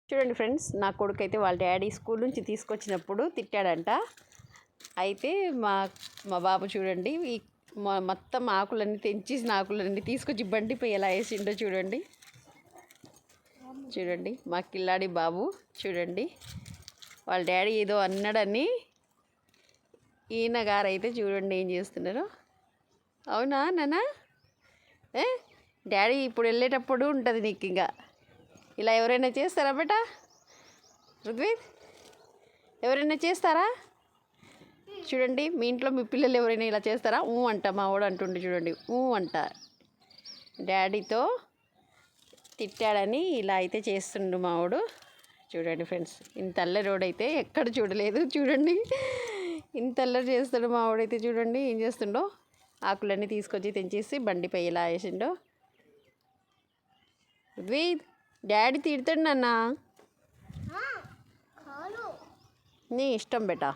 చూడండి ఫ్రెండ్స్, నా కొడుకు అయితే వాళ్ళ డాడీ స్కూల్ నుంచి తీసుకొచ్చినప్పుడు తిట్టాడంట. అయితే మా మా బాబు చూడండి మొత్తం ఆకులన్నీ తెంచేసిన ఆకులన్నీ తీసుకొచ్చి బండిపై ఎలా వేసిండో చూడండి. చూడండి మా కిల్లాడి బాబు చూడండి, వాళ్ళ డాడీ ఏదో అన్నాడని ఈయన గారైతే చూడండి ఏం చేస్తున్నారు. అవునా నాన్న? డాడీ ఇప్పుడు వెళ్ళేటప్పుడు ఉంటుంది నీకు ఇంకా ఇలా ఎవరైనా చేస్తారా బేటా? రుద్వీద్, ఎవరైనా చేస్తారా? చూడండి మీ ఇంట్లో మీ పిల్లలు ఎవరైనా ఇలా చేస్తారా? అంట మా వాడు అంటుండే చూడండి, అంట. డాడీతో తిట్టాడని ఇలా అయితే చేస్తుండు మా వాడు. చూడండి ఫ్రెండ్స్, ఇంత అల్లరి రోడైతే ఎక్కడ చూడలేదు. చూడండి ఇంత అల్లరి చేస్తాడు మా వాడైతే. చూడండి ఏం చేస్తుండో, ఆకులన్నీ తీసుకొచ్చి తెంచేసి బండిపై ఇలా వేసిండో. రుద్వీద్, డాడీ తిడతాడు నాన్న. నీ ఇష్టం బేటా.